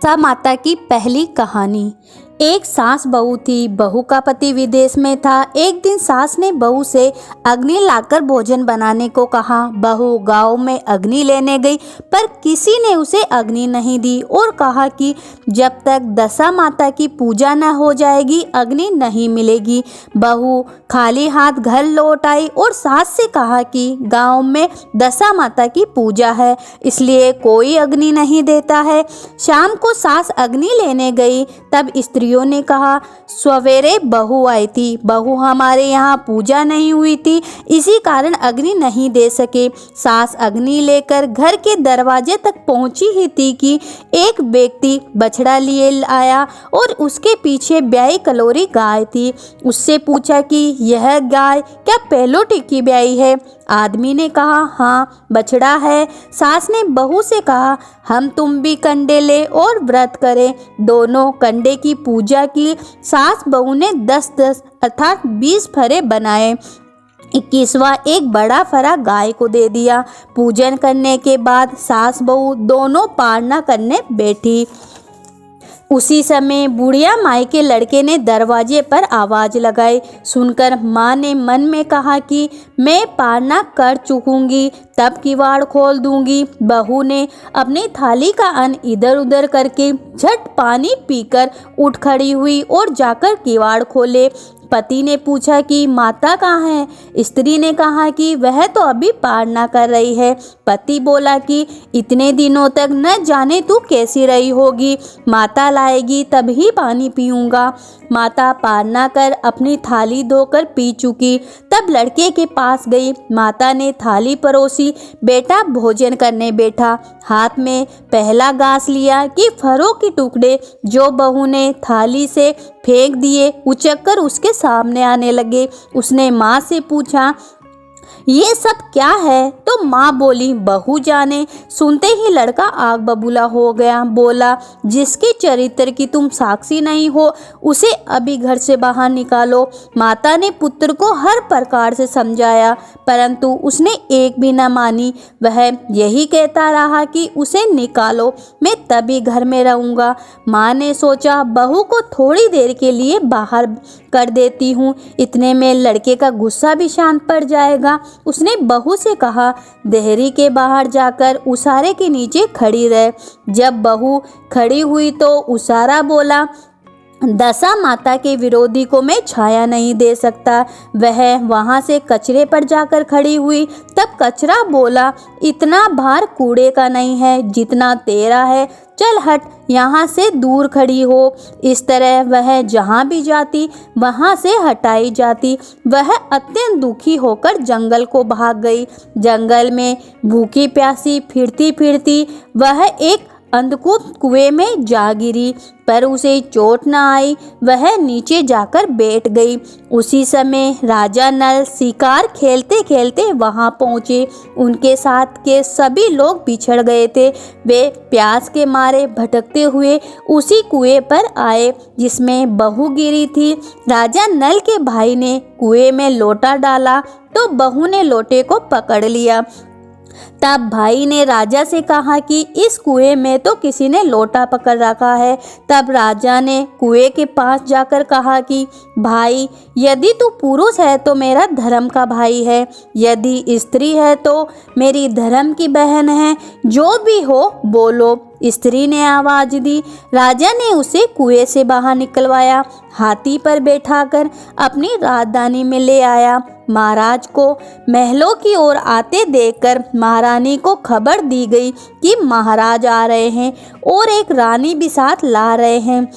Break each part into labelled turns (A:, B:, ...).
A: दशा माता की पहली कहानी। एक सास बहू थी। बहू का पति विदेश में था। एक दिन सास ने बहू से अग्नि लाकर भोजन बनाने को कहा। बहू गांव में अग्नि लेने गई, पर किसी ने उसे अग्नि नहीं दी और कहा कि जब तक दशा माता की पूजा न हो जाएगी अग्नि नहीं मिलेगी। बहू खाली हाथ घर लौट आई और सास से कहा कि गांव में दशा माता की पूजा है, इसलिए कोई अग्नि नहीं देता है। शाम को सास अग्नि लेने गई, तब स्त्रियों ने कहा सवेरे बहू आई थी, बहू हमारे यहाँ पूजा नहीं हुई थी, इसी कारण अग्नि नहीं दे सके। सास अग्नि लेकर घर के दरवाजे तक पहुंची ही थी कि एक व्यक्ति बछड़ा लिए आया और उसके पीछे ब्याई कलोरी गाय थी। उससे पूछा कि यह गाय क्या पहलोटी की ब्याई है? आदमी ने कहा हाँ, बछड़ा है। सास ने बहू से कहा हम तुम भी कंडे ले और व्रत करें। दोनों कंडे की पूजा की। सास बहू ने 10-10 अर्थात 20 फरे बनाए। 21वां एक बड़ा फरा गाय को दे दिया। पूजन करने के बाद सास बहू दोनों पारना करने बैठी। उसी समय बुढ़िया माई के लड़के ने दरवाजे पर आवाज लगाई। सुनकर माँ ने मन में कहा कि मैं पारना कर चुकूंगी, तब किवाड़ खोल दूंगी। बहू ने अपनी थाली का अन्न इधर उधर करके झट पानी पीकर उठ खड़ी हुई और जाकर किवाड़ खोले। पति ने पूछा कि माता कहाँ है? स्त्री ने कहा कि वह तो अभी पारना कर रही है। पति बोला कि इतने दिनों तक न जाने तू कैसी रही होगी, माता लाएगी तभी पानी पीऊँगा। माता पारना कर अपनी थाली धोकर पी चुकी, तब लड़के के पास गई। माता ने थाली परोसी, बेटा भोजन करने बैठा। हाथ में पहला घास लिया कि फरों के टुकड़े जो बहू ने थाली से फेंक दिए उचक कर उसके सामने आने लगे। उसने माँ से पूछा ये सब क्या है? तो माँ बोली बहू जाने। सुनते ही लड़का आग बबूला हो गया। बोला जिसके चरित्र की तुम साक्षी नहीं हो उसे अभी घर से बाहर निकालो। माता ने पुत्र को हर प्रकार से समझाया, परंतु उसने एक भी न मानी। वह यही कहता रहा कि उसे निकालो, मैं तभी घर में रहूँगा। माँ ने सोचा बहू को थोड़ी देर के लिए बाहर कर देती हूँ, इतने में लड़के का गुस्सा भी शांत पड़ जाएगा। उसने बहू से कहा देहरी के बाहर जाकर उसारे के नीचे खड़ी रह। जब बहू खड़ी हुई तो उसारा बोला दशा माता के विरोधी को मैं छाया नहीं दे सकता। वह वहां से कचरे पर जाकर खड़ी हुई। तब कचरा बोला इतना भार कूड़े का नहीं है जितना तेरा है, चल हट, यहाँ से दूर खड़ी हो। इस तरह वह जहाँ भी जाती वहाँ से हटाई जाती। वह अत्यंत दुखी होकर जंगल को भाग गई। जंगल में भूखी प्यासी फिरती फिरती वह एक अंधकूप कुएं में जा गिरी, पर उसे चोट न आई। वह नीचे जाकर बैठ गई। उसी समय राजा नल शिकार खेलते खेलते वहां पहुंचे। उनके साथ के सभी लोग बिछड़ गए थे। वे प्यास के मारे भटकते हुए उसी कुएं पर आए जिसमें बहू गिरी थी। राजा नल के भाई ने कुएं में लोटा डाला तो बहू ने लोटे को पकड़ लिया। तब भाई ने राजा से कहा कि इस कुएं में तो किसी ने लोटा पकड़ रखा है। तब राजा ने कुएं के पास जाकर कहा कि भाई, यदि तू पुरुष है तो मेरा धर्म का भाई है, यदि स्त्री है तो मेरी धर्म की बहन है, जो भी हो बोलो। स्त्री ने आवाज दी। राजा ने उसे कुएं से बाहर निकलवाया, हाथी पर बैठाकर अपनी राजधानी में ले आया। महाराज को महलों की ओर आते देखकर महारानी को खबर दी गई कि महाराज आ रहे हैं और एक रानी भी साथ ला रहे हैं।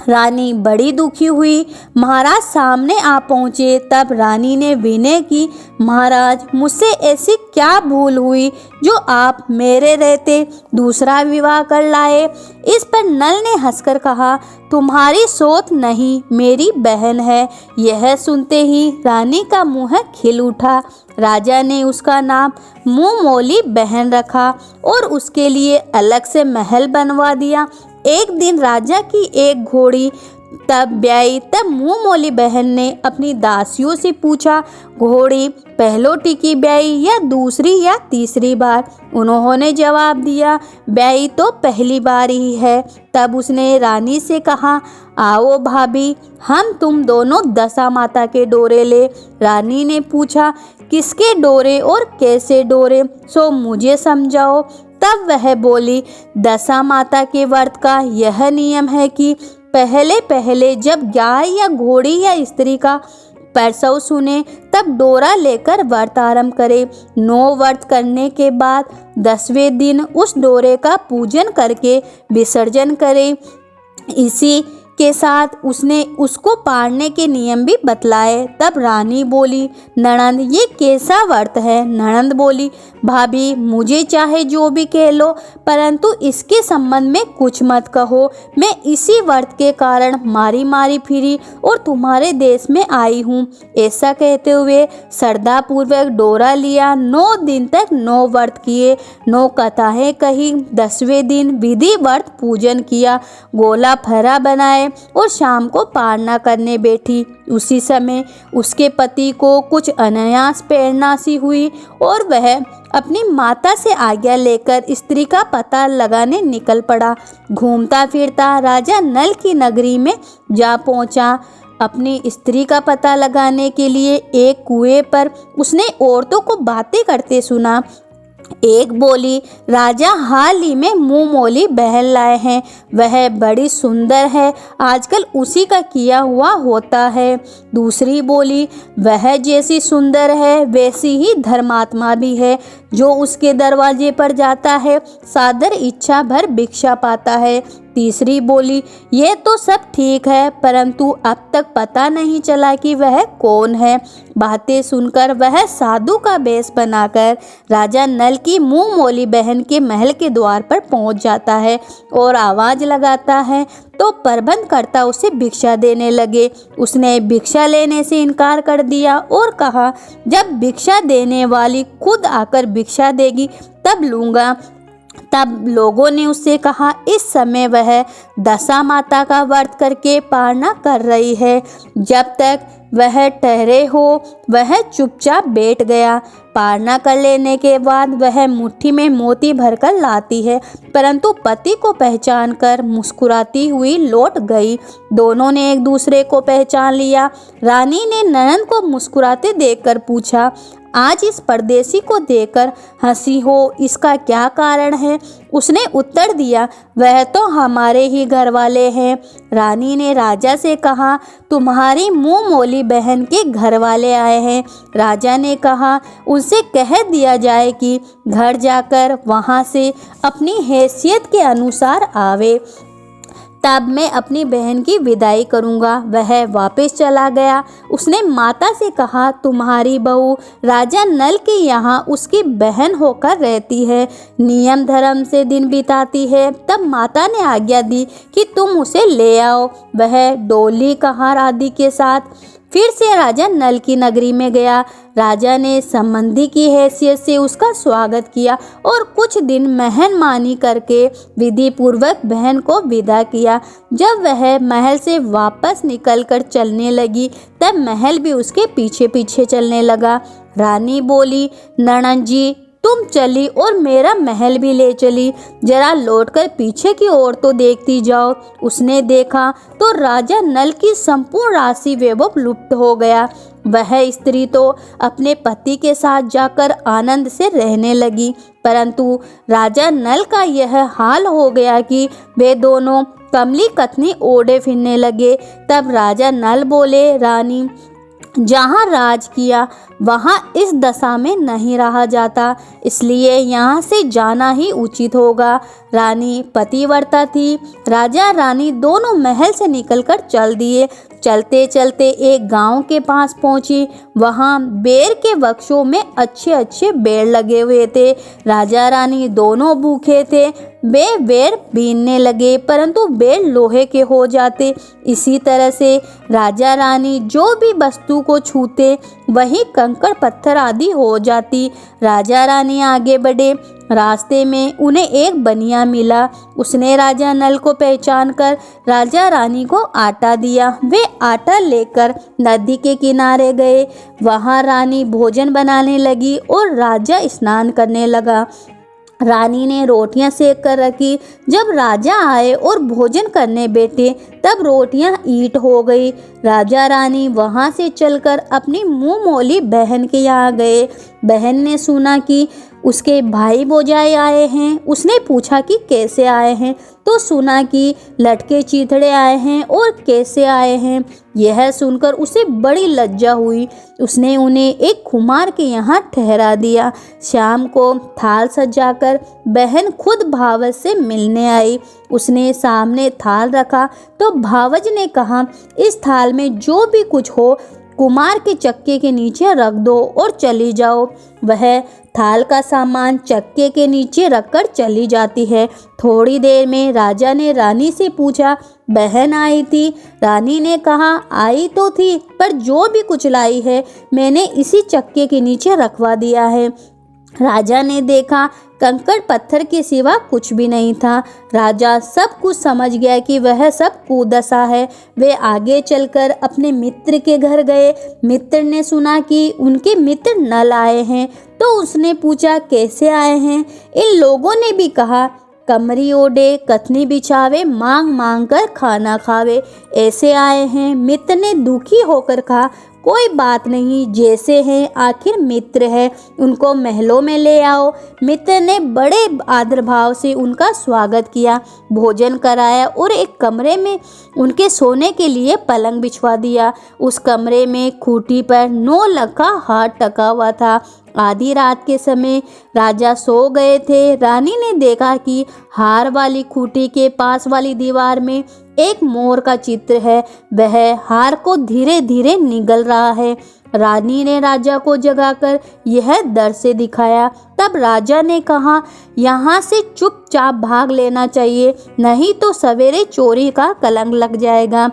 A: रानी बड़ी दुखी हुई। महाराज सामने आ पहुँचे। तब रानी ने विनय की महाराज, मुझसे ऐसी क्या भूल हुई जो आप मेरे रहते दूसरा विवाह कर लाए? इस पर नल ने हंसकर कहा तुम्हारी सोच नहीं, मेरी बहन है। यह सुनते ही रानी का मुंह खिल उठा। राजा ने उसका नाम मुँह मौली बहन रखा और उसके लिए अलग से महल बनवा दिया। एक दिन राजा की एक घोड़ी तब मुंह मोली बहन ने अपनी दासियों से पूछा, घोड़ी पहलोटी की ब्याई या दूसरी या तीसरी बार? उन्होंने जवाब दिया, ब्याई तो पहली बार ही है। तब उसने रानी से कहा, आओ भाभी, हम तुम दोनों दशा माता के डोरे ले। रानी ने पूछा, किसके डोरे और कैसे डोरे, सो मुझे समझाओ। तब वह बोली, दशा माता के व्रत का यह नियम है कि पहले पहले जब गाय या घोड़ी या स्त्री का प्रसव सुने तब डोरा लेकर व्रत आरंभ करे। 9 व्रत करने के बाद 10वें दिन उस डोरे का पूजन करके विसर्जन करे। इसी के साथ उसने उसको पाड़ने के नियम भी बतलाए। तब रानी बोली, ननंद ये कैसा व्रत है? ननंद बोली, भाभी मुझे चाहे जो भी कह लो, परंतु इसके संबंध में कुछ मत कहो। मैं इसी व्रत के कारण मारी मारी फिरी और तुम्हारे देश में आई हूँ। ऐसा कहते हुए श्रद्धा पूर्वक डोरा लिया। 9 दिन तक 9 व्रत किए, 9 कथाएं कही। 10वें दिन विधि व्रत पूजन किया, गोला फरा बनाए और शाम को पारना करने बैठी। उसी समय उसके पति को कुछ अनायास प्रेरणा सी हुई और वह अपनी माता से आज्ञा लेकर स्त्री का पता लगाने निकल पड़ा। घूमता फिरता राजा नल की नगरी में जा पहुंचा। अपनी स्त्री का पता लगाने के लिए एक कुएं पर उसने औरतों को बातें करते सुना। एक बोली, राजा हाल ही में मुंह मोली बहन लाए हैं, वह बड़ी सुंदर है, आजकल उसी का किया हुआ होता है। दूसरी बोली, वह जैसी सुंदर है वैसी ही धर्मात्मा भी है, जो उसके दरवाजे पर जाता है सादर इच्छा भर भिक्षा पाता है। तीसरी बोली, ये तो सब ठीक है, परंतु अब तक पता नहीं चला कि वह कौन है। बातें सुनकर वह साधु का वेश बनाकर राजा नल की मुंह मोली बहन के महल के द्वार पर पहुंच जाता है और आवाज लगाता है तो प्रबंधकर्ता उसे भिक्षा देने लगे। उसने भिक्षा लेने से इनकार कर दिया और कहा, जब भिक्षा देने वाली खुद आकर भिक्षा देगी तब लूँगा। तब लोगों ने उससे कहा, इस समय वह दशा माता का व्रत करके पारना कर रही है। जब तक वह ठहरे हो वह चुपचाप बैठ गया। पारना कर लेने के बाद वह मुट्ठी में मोती भरकर लाती है, परंतु पति को पहचान कर मुस्कुराती हुई लौट गई। दोनों ने एक दूसरे को पहचान लिया। रानी ने ननंद को मुस्कुराते देखकर पूछा, आज इस परदेसी को देखकर हंसी हो, इसका क्या कारण है? उसने उत्तर दिया, वह तो हमारे ही घर वाले हैं। रानी ने राजा से कहा, तुम्हारी मुंह मोली बहन के घर वाले आए हैं। राजा ने कहा, उनसे कह दिया जाए कि घर जाकर वहां से अपनी हैसियत के अनुसार आवे, तब मैं अपनी बहन की विदाई करूंगा। वह वापस चला गया। उसने माता से कहा, तुम्हारी बहू राजा नल के यहाँ उसकी बहन होकर रहती है, नियम धर्म से दिन बिताती है। तब माता ने आज्ञा दी कि तुम उसे ले आओ। वह डोली कहार आदि के साथ फिर से राजा नल की नगरी में गया। राजा ने संबंधी की हैसियत से उसका स्वागत किया और कुछ दिन मेहमानी करके विधि पूर्वक बहन को विदा किया। जब वह महल से वापस निकलकर चलने लगी तब महल भी उसके पीछे पीछे चलने लगा। रानी बोली, ननंद जी तुम चली और मेरा महल भी ले चली, जरा लौटकर पीछे की ओर तो देखती जाओ। उसने देखा तो राजा नल की संपूर्ण राशि वैभव लुप्त हो गया। वह स्त्री तो अपने पति के साथ जाकर आनंद से रहने लगी, परंतु राजा नल का यह हाल हो गया कि वे दोनों कमली कतनी ओढ़े फिरने लगे। तब राजा नल बोले, रानी जहाँ राज किया वहाँ इस दशा में नहीं रहा जाता, इसलिए यहाँ से जाना ही उचित होगा। रानी पतिव्रता थी। राजा रानी दोनों महल से निकलकर चल दिए। चलते चलते एक गांव के पास पहुंची। वहां बेर के वृक्षों में अच्छे अच्छे बेर लगे हुए थे। राजा रानी दोनों भूखे थे। वे बेर बीनने लगे, परंतु बेर लोहे के हो जाते। इसी तरह से राजा रानी जो भी वस्तु को छूते वही कंकड़ पत्थर आदि हो जाती। राजा रानी आगे बढ़े। रास्ते में उन्हें एक बनिया मिला। उसने राजा नल को पहचान कर राजा रानी को आटा दिया। वे आटा लेकर नदी के किनारे गए। वहाँ रानी भोजन बनाने लगी और राजा स्नान करने लगा। रानी ने रोटियां सेक कर रखी। जब राजा आए और भोजन करने बैठे तब रोटियां ईंट हो गई। राजा रानी वहां से चलकर अपनी मुंह मौली बहन के यहाँ गए। बहन ने सुना कि उसके भाई भौजाई आए हैं। उसने पूछा कि कैसे आए हैं, तो सुना कि लटके चीथड़े आए हैं और कैसे आए हैं। यह सुनकर उसे बड़ी लज्जा हुई। उसने उन्हें एक कुम्हार के यहाँ ठहरा दिया। शाम को थाल सजाकर बहन खुद भावज से मिलने आई। उसने सामने थाल रखा तो भावज ने कहा, इस थाल में जो भी कुछ हो कुम्हार के चक्के के नीचे रख दो और चली जाओ। वह थाल का सामान चक्के के नीचे रखकर चली जाती है। थोड़ी देर में राजा ने रानी से पूछा, बहन आई थी? रानी ने कहा, आई तो थी, पर जो भी कुछ लाई है मैंने इसी चक्के के नीचे रखवा दिया है। राजा ने देखा कंकड़ पत्थर के सिवा कुछ भी नहीं था। राजा सब कुछ समझ गया कि वह सब कुदशा है। वे आगे चलकर अपने मित्र के घर गए। मित्र ने सुना कि उनके मित्र नल आए हैं, तो उसने पूछा, कैसे आए हैं? इन लोगों ने भी कहा, कमरी ओढ़े कथनी बिछावे मांग मांग कर खाना खावे, ऐसे आए हैं। मित्र ने दुखी होकर कहा, कोई बात नहीं, जैसे हैं आखिर मित्र है, उनको महलों में ले आओ। मित्र ने बड़े आदर भाव से उनका स्वागत किया, भोजन कराया और एक कमरे में उनके सोने के लिए पलंग बिछवा दिया। उस कमरे में खूंटी पर 9 लाख का हार टका हुआ था। आधी रात के समय राजा सो गए थे। रानी ने देखा कि हार वाली खूंटी के पास वाली दीवार में एक मोर का चित्र है। वह हार को धीरे धीरे निगल रहा है। रानी ने राजा को जगाकर यह डर से दिखाया। तब राजा ने कहा, यहाँ से चुपचाप भाग लेना चाहिए, नहीं तो सवेरे चोरी का कलंक लग जाएगा।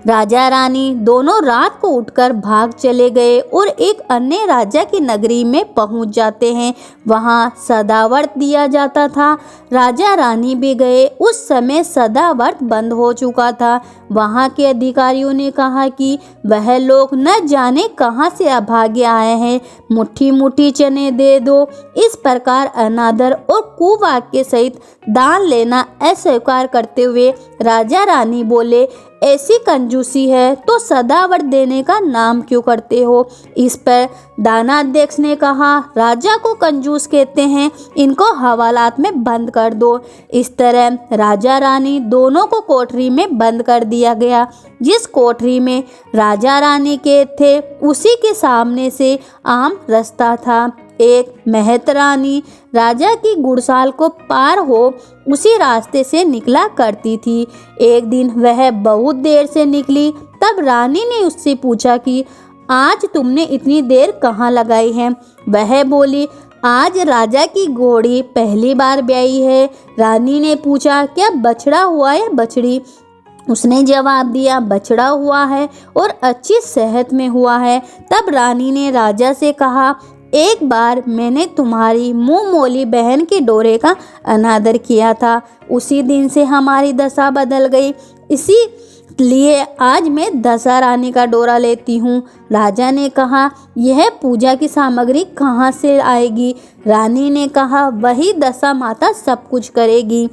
A: राजा रानी दोनों रात को उठकर भाग चले गए और एक अन्य राजा की नगरी में पहुंच जाते हैं। वहां सदाव्रत दिया जाता था। राजा रानी भी गए। उस समय सदाव्रत बंद हो चुका था। वहां के अधिकारियों ने कहा कि वह लोग न जाने कहां से अभागे आए हैं, मुट्ठी मुट्ठी चने दे दो। इस प्रकार अनादर और कुवाक्य सहित दान लेना अस्वीकार करते हुए राजा रानी बोले, ऐसी कंजूसी है तो सदाव्रत देने का नाम क्यों करते हो? इस पर दानाध्यक्ष ने कहा, राजा को कंजूस कहते हैं, इनको हवालात में बंद कर दो। इस तरह राजा रानी दोनों को कोठरी में बंद कर दिया गया। जिस कोठरी में राजा रानी के थे उसी के सामने से आम रास्ता था। एक महतरानी राजा की गुड़साल को पार हो उसी रास्ते से निकला करती थी। एक दिन वह बहुत देर से निकली। तब रानी ने उससे पूछा कि आज तुमने इतनी देर कहाँ लगाई है? वह बोली, आज राजा की घोड़ी पहली बार ब्याई है। रानी ने पूछा, क्या बछड़ा हुआ या बछड़ी? उसने जवाब दिया, बछड़ा हुआ है और अच्छी सेहत में हुआ है। तब रानी ने राजा से कहा, एक बार मैंने तुम्हारी मुंह मोली बहन के डोरे का अनादर किया था, उसी दिन से हमारी दशा बदल गई। इसीलिए आज मैं दशा रानी का डोरा लेती हूँ। राजा ने कहा, यह पूजा की सामग्री कहाँ से आएगी? रानी ने कहा, वही दशा माता सब कुछ करेगी।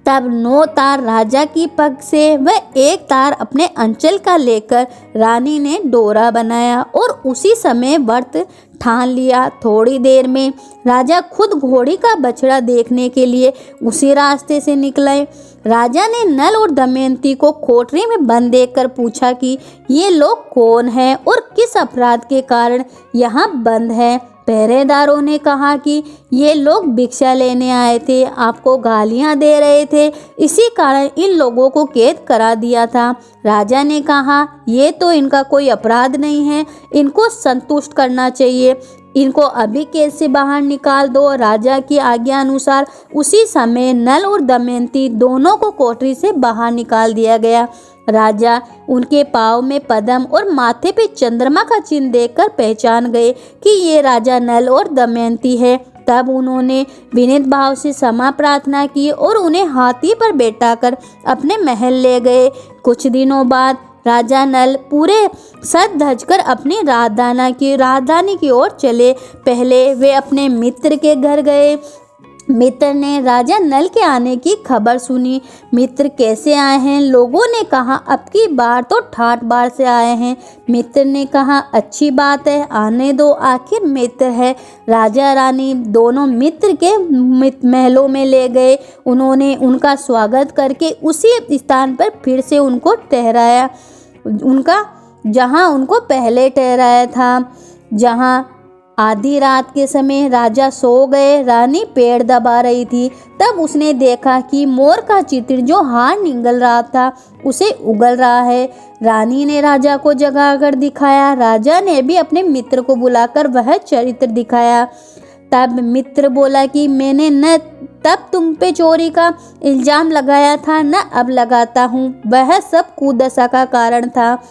A: तब 9 तार राजा की पग से वह 1 तार अपने अंचल का लेकर रानी ने डोरा बनाया और उसी समय व्रत ठान लिया। थोड़ी देर में राजा खुद घोड़ी का बछड़ा देखने के लिए उसी रास्ते से निकले। राजा ने नल और दमयंती को कोठरी में बंद देखकर पूछा कि ये लोग कौन हैं और किस अपराध के कारण यहाँ बंद हैं। पहरेदारों ने कहा कि ये लोग भिक्षा लेने आए थे, आपको गालियां दे रहे थे, इसी कारण इन लोगों को कैद करा दिया था। राजा ने कहा, ये तो इनका कोई अपराध नहीं है, इनको संतुष्ट करना चाहिए। इनको अभी कैद से बाहर निकाल दो। राजा की आज्ञा अनुसार उसी समय नल और दमयंती दोनों को कोठरी से बाहर निकाल दिया गया। राजा उनके पाँव में पद्म और माथे पे चंद्रमा का चिन्ह देखकर पहचान गए कि ये राजा नल और दमयंती है। तब उन्होंने विनीत भाव से क्षमा प्रार्थना की और उन्हें हाथी पर बैठाकर अपने महल ले गए। कुछ दिनों बाद राजा नल पूरे सज धज कर अपनी राजधानी की ओर चले। पहले वे अपने मित्र के घर गए। मित्र ने राजा नल के आने की खबर सुनी। मित्र कैसे आए हैं? लोगों ने कहा, अब की बार तो ठाठ बाढ़ से आए हैं। मित्र ने कहा, अच्छी बात है, आने दो, आखिर मित्र है। राजा रानी दोनों मित्र के महलों में ले गए। उन्होंने उनका स्वागत करके उसी स्थान पर फिर से उनको ठहराया, जहां उनको पहले ठहराया था। जहां आधी रात के समय राजा सो गए, रानी पेड़ दबा रही थी। तब उसने देखा कि मोर का चित्र जो हार निगल रहा था उसे उगल रहा है। रानी ने राजा को जगाकर दिखाया। राजा ने भी अपने मित्र को बुलाकर वह चित्र दिखाया। तब मित्र बोला कि मैंने न तब तुम पे चोरी का इल्जाम लगाया था, न अब लगाता हूँ। वह सब कुदशा का कारण था।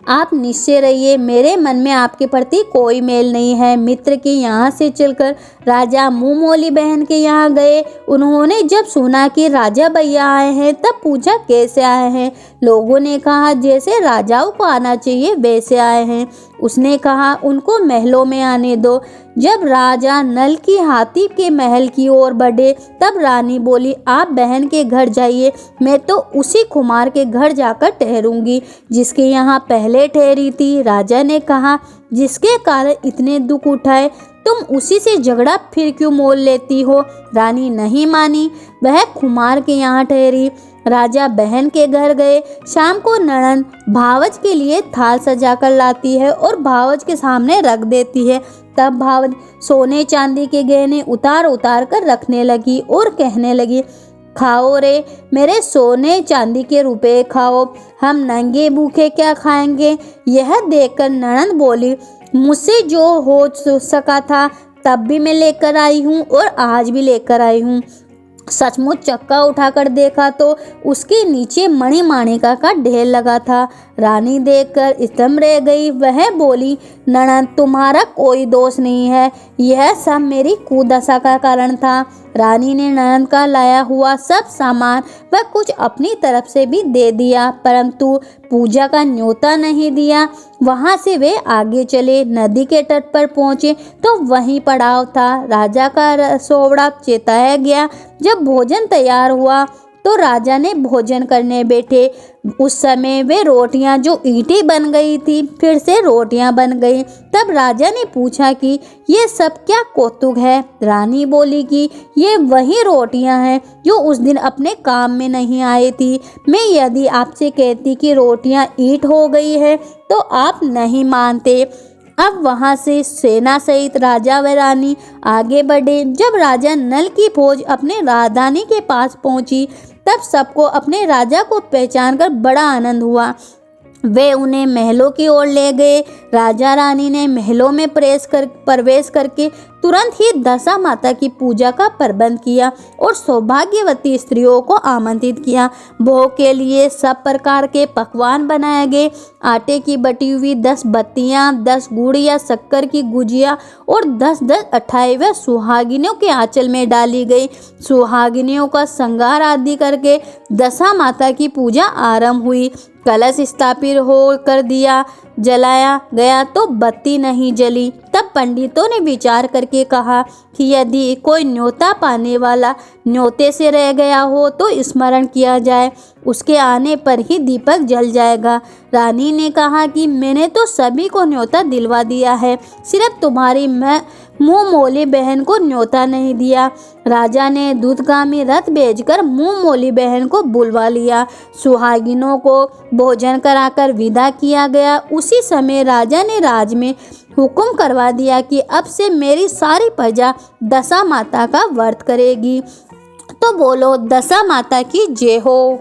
A: आप निश्चय रहिए, मेरे मन में आपके प्रति कोई मेल नहीं है। मित्र के यहाँ से चलकर राजा मुँह मोली बहन के यहाँ गए। उन्होंने जब सुना कि राजा भैया आए हैं तब पूछा, कैसे आए हैं? लोगों ने कहा, जैसे राजाओं को आना चाहिए वैसे आए हैं। उसने कहा, उनको महलों में आने दो। जब राजा नल की हाथी के महल की ओर बढ़े तब रानी बोली, आप बहन के घर जाइए, मैं तो उसी कुमार के घर जाकर ठहरूंगी जिसके यहाँ पहले ठहरी थी। राजा ने कहा, जिसके कारण इतने दुख उठाए तुम उसी से झगड़ा फिर क्यों मोल लेती हो? रानी नहीं मानी, वह कुमार के यहाँ ठहरी। राजा बहन के घर गए। शाम को ननद भावज के लिए थाल सजाकर लाती है और भावज के सामने रख देती है। तब भावज सोने चांदी के गहने उतार उतार कर रखने लगी और कहने लगी, खाओ रे मेरे सोने चांदी के रुपए खाओ, हम नंगे भूखे क्या खाएंगे? यह देखकर ननद बोली, मुझसे जो हो सका था तब भी मैं लेकर आई हूँ और आज भी लेकर आई हूँ। सचमुच चक्का उठाकर देखा तो उसके नीचे मणिमाणिका का ढेर लगा था। रानी देखकर स्तंभ रह गई। वह बोली, ननद तुम्हारा कोई दोष नहीं है, यह सब मेरी कुदशा का कारण था। रानी ने ननद का लाया हुआ सब सामान व कुछ अपनी तरफ से भी दे दिया, परंतु पूजा का न्योता नहीं दिया। वहां से वे आगे चले। नदी के तट पर पहुंचे तो वहीं पड़ाव था। राजा का रसोड़ा चेताया गया। जब भोजन तैयार हुआ तो राजा ने भोजन करने बैठे। उस समय वे रोटियां जो ईंटें बन गई थी फिर से रोटियां बन गई। तब राजा ने पूछा कि ये सब क्या कौतुक है? रानी बोली कि ये वही रोटियां हैं जो उस दिन अपने काम में नहीं आई थी। मैं यदि आपसे कहती कि रोटियां ईंट हो गई है तो आप नहीं मानते। अब वहां से सेना सहित राजा व रानी आगे बढ़े। जब राजा नल की फौज अपने राजधानी के पास पहुंची तब सबको अपने राजा को पहचानकर बड़ा आनंद हुआ। वे उन्हें महलों की ओर ले गए। राजा रानी ने महलों में प्रवेश करके तुरंत ही दशा माता की पूजा का प्रबंध किया और सौभाग्यवती स्त्रियों को आमंत्रित किया। भोग के लिए सब प्रकार के पकवान बनाए गए। आटे की बटी हुई 10 बत्तियां, 10 गुड़ या शक्कर की गुजिया और 10-10 अठाई व सुहागिनियों के आंचल में डाली गई। सुहागिनियों का श्रृंगार आदि करके दशा माता की पूजा आरंभ हुई। कलश स्थापित हो कर दिया जलाया गया तो बत्ती नहीं जली। तब पंडितों ने विचार करके कहा कि यदि कोई न्योता पाने वाला न्योते से रह गया हो तो स्मरण किया जाए, उसके आने पर ही दीपक जल जाएगा। रानी ने कहा कि मैंने तो सभी को न्योता दिलवा दिया है, सिर्फ तुम्हारी मुँह मोली बहन को न्योता नहीं दिया। राजा ने दूधगामी रथ भेजकर मुँह मोली बहन को बुलवा लिया। सुहागिनों को भोजन कराकर विदा किया गया। उसी समय राजा ने राज में हुक्म करवा दिया कि अब से मेरी सारी प्रजा दशा माता का व्रत करेगी। तो बोलो दशा माता की जय हो।